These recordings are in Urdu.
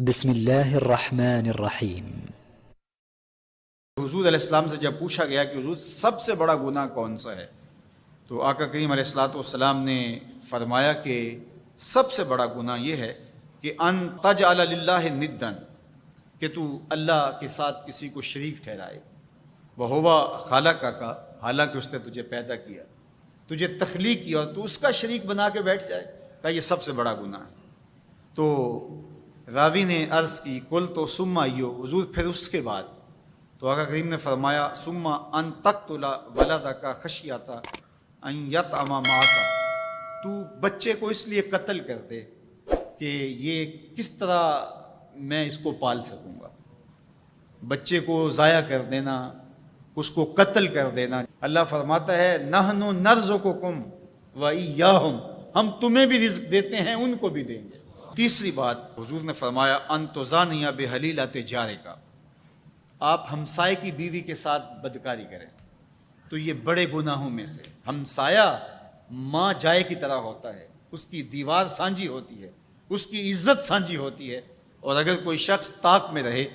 بسم اللہ الرحمن الرحیم۔ حضور علیہ السلام سے جب پوچھا گیا کہ حضور سب سے بڑا گناہ کون سا ہے، تو آقا کریم علیہ الصلوۃ والسلام نے فرمایا کہ سب سے بڑا گناہ یہ ہے کہ ان تجعل للہ ندا، کہ تو اللہ کے ساتھ کسی کو شریک ٹھہرائے، وہو خالقک، حالانکہ اس نے تجھے پیدا کیا، تجھے تخلیق کیا اور تو اس کا شریک بنا کے بیٹھ جائے، کہا یہ سب سے بڑا گناہ ہے۔ تو راوی نے عرض کی کل تو ثم ایو، حضور پھر اس کے بعد؟ تو آقا کریم نے فرمایا ثم ان تقتل ولدک خشیۃ ان یطعم معک، تو بچے کو اس لیے قتل کر دے کہ یہ کس طرح میں اس کو پال سکوں گا، بچے کو ضائع کر دینا، اس کو قتل کر دینا۔ اللہ فرماتا ہے نحن نرزقکم وایاہم، ہم تمہیں بھی رزق دیتے ہیں ان کو بھی دیں گے۔ تیسری بات حضور نے فرمایا ان تزانی بحلیلۃ جارک، آپ ہمسائے کی بیوی کے ساتھ بدکاری کریں، تو یہ بڑے گناہوں میں سے۔ ہمسایہ ماں جائے کی طرح ہوتا ہے، اس کی دیوار سانجھی ہوتی ہے، اس کی عزت سانجھی ہوتی ہے، اور اگر کوئی شخص طاق میں رہے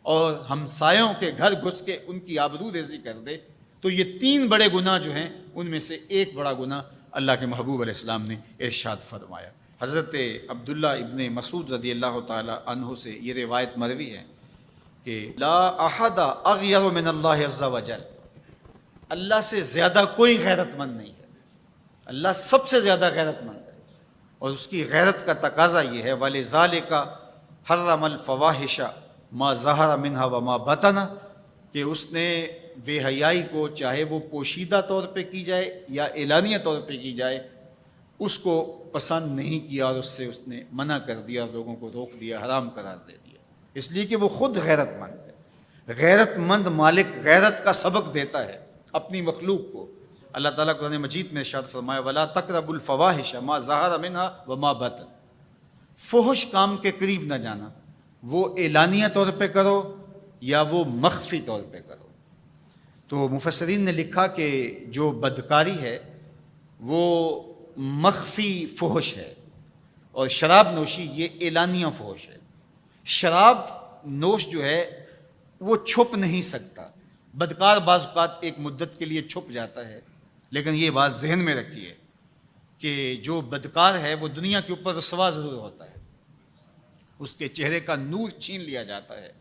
اور ہمسایوں کے گھر گھس کے ان کی آبرو ریزی کر دے، تو یہ تین بڑے گناہ جو ہیں ان میں سے ایک بڑا گناہ اللہ کے محبوب علیہ السلام نے ارشاد فرمایا۔ حضرت عبداللہ ابن مسعود رضی اللہ تعالی عنہ سے یہ روایت مروی ہے کہ لا احد اغیر من اللہ عز وجل، اللہ سے زیادہ کوئی غیرت مند نہیں ہے، اللہ سب سے زیادہ غیرت مند ہے، اور اس کی غیرت کا تقاضا یہ ہے وَلِذَالِكَ حَرَّمَ الْفَوَاحِشَ مَا ظَهَرَ مِنْهَا وَمَا بَطَنَ، کہ اس نے بے حیائی کو چاہے وہ پوشیدہ طور پہ کی جائے یا اعلانیہ طور پہ کی جائے اس کو پسند نہیں کیا، اور اس نے منع کر دیا، اور لوگوں کو روک دیا، حرام قرار دے دیا، اس لیے کہ وہ خود غیرت مند ہے۔ غیرت مند مالک غیرت کا سبق دیتا ہے اپنی مخلوق کو۔ اللہ تعالیٰ قرآن مجید میں ارشاد فرمایا وَلَا تَقْرَبُوا الْفَوَاحِشَ مَا ظَهَرَ مِنْهَا وَمَا بَطَنَ، فحش کام کے قریب نہ جانا، وہ اعلانیہ طور پہ کرو یا وہ مخفی طور پہ کرو۔ تو مفسرین نے لکھا کہ جو بدکاری ہے وہ مخفی فحش ہے، اور شراب نوشی یہ اعلانیہ فحش ہے۔ شراب نوش جو ہے وہ چھپ نہیں سکتا، بدکار بعض اوقات ایک مدت کے لیے چھپ جاتا ہے، لیکن یہ بات ذہن میں رکھیے کہ جو بدکار ہے وہ دنیا کے اوپر رسوا ضرور ہوتا ہے، اس کے چہرے کا نور چھین لیا جاتا ہے،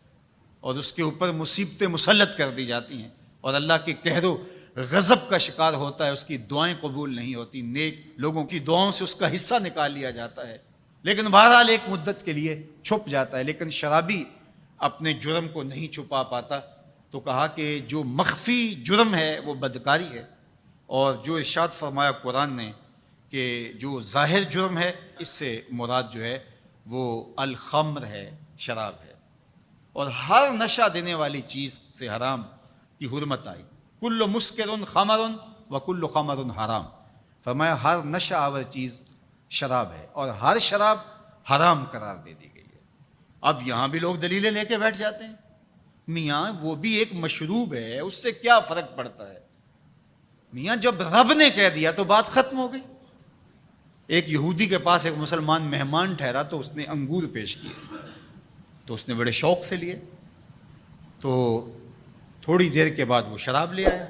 اور اس کے اوپر مصیبتیں مسلط کر دی جاتی ہیں، اور اللہ کے قہر و غضب کا شکار ہوتا ہے، اس کی دعائیں قبول نہیں ہوتی، نیک لوگوں کی دعاؤں سے اس کا حصہ نکال لیا جاتا ہے، لیکن بہرحال ایک مدت کے لیے چھپ جاتا ہے۔ لیکن شرابی اپنے جرم کو نہیں چھپا پاتا، تو کہا کہ جو مخفی جرم ہے وہ بدکاری ہے، اور جو ارشاد فرمایا قرآن نے کہ جو ظاہر جرم ہے اس سے مراد جو ہے وہ الخمر ہے، شراب ہے، اور ہر نشہ دینے والی چیز سے حرام کی حرمت آئی۔ کل مسکر خمر وکل خمر حرام، فرمایا ہر نشہ آور چیز شراب ہے، اور ہر شراب حرام قرار دے دی گئی ہے۔ اب یہاں بھی لوگ دلیلیں لے کے بیٹھ جاتے ہیں، میاں وہ بھی ایک مشروب ہے، اس سے کیا فرق پڑتا ہے؟ میاں جب رب نے کہہ دیا تو بات ختم ہو گئی۔ ایک یہودی کے پاس ایک مسلمان مہمان ٹھہرا، تو اس نے انگور پیش کیے، تو اس نے بڑے شوق سے لیے، تو تھوڑی دیر کے بعد وہ شراب لے آیا۔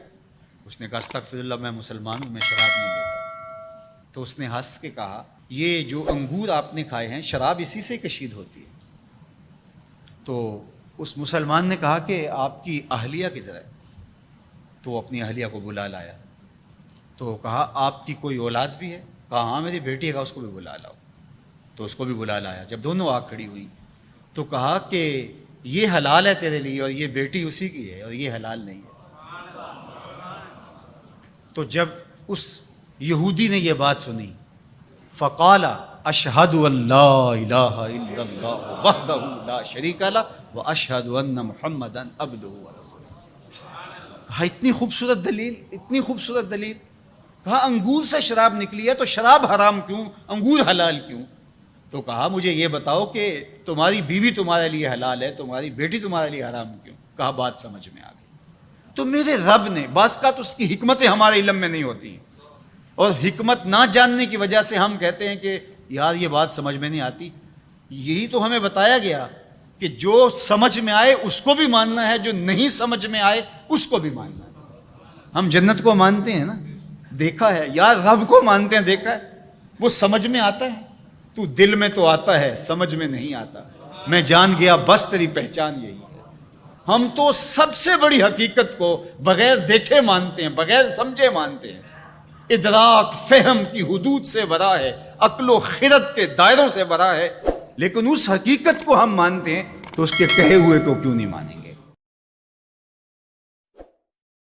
اس نے کہا استغفر اللہ، میں مسلمان ہوں، میں شراب نہیں لیتا۔ تو اس نے ہنس کے کہا یہ جو انگور آپ نے کھائے ہیں شراب اسی سے کشید ہوتی ہے۔ تو اس مسلمان نے کہا کہ آپ کی اہلیہ کدھر ہے؟ تو اپنی اہلیہ کو بلا لایا، تو کہا آپ کی کوئی اولاد بھی ہے؟ کہا ہاں میری بیٹی ہے، اس کو بھی بلا لاؤ۔ تو اس کو بھی بلا لایا۔ جب دونوں آ کھڑی ہوئی تو کہا کہ یہ حلال ہے تیرے لیے، اور یہ بیٹی اسی کی ہے، اور یہ حلال نہیں ہے۔ تو جب اس یہودی نے یہ بات سنی فقال اشہد ان لا الہ الا اللہ وحدہ لا شریک لہ واشہد ان محمدا عبدہ ورسولہ۔ کہا اتنی خوبصورت دلیل، اتنی خوبصورت دلیل۔ کہا انگور سے شراب نکلی ہے تو شراب حرام کیوں، انگور حلال کیوں؟ تو کہا مجھے یہ بتاؤ کہ تمہاری بیوی تمہارے لیے حلال ہے، تمہاری بیٹی تمہارے لیے حرام کیوں؟ کہا بات سمجھ میں آ گئی۔ تو میرے رب نے بعض کا تو اس کی حکمتیں ہمارے علم میں نہیں ہوتی، اور حکمت نہ جاننے کی وجہ سے ہم کہتے ہیں کہ یار یہ بات سمجھ میں نہیں آتی۔ یہی تو ہمیں بتایا گیا کہ جو سمجھ میں آئے اس کو بھی ماننا ہے، جو نہیں سمجھ میں آئے اس کو بھی ماننا ہے۔ ہم جنت کو مانتے ہیں نا، دیکھا ہے، یار رب کو مانتے ہیں، دیکھا ہے، وہ سمجھ میں آتا ہے، تو دل میں تو آتا ہے، سمجھ میں نہیں آتا۔ میں جان گیا بس تیری پہچان یہی ہے۔ ہم تو سب سے بڑی حقیقت کو بغیر دیکھے مانتے ہیں، بغیر سمجھے مانتے ہیں۔ ادراک فہم کی حدود سے ورا ہے، عقل و خرد کے دائروں سے ورا ہے، لیکن اس حقیقت کو ہم مانتے ہیں تو اس کے کہے ہوئے کو کیوں نہیں مانیں گے؟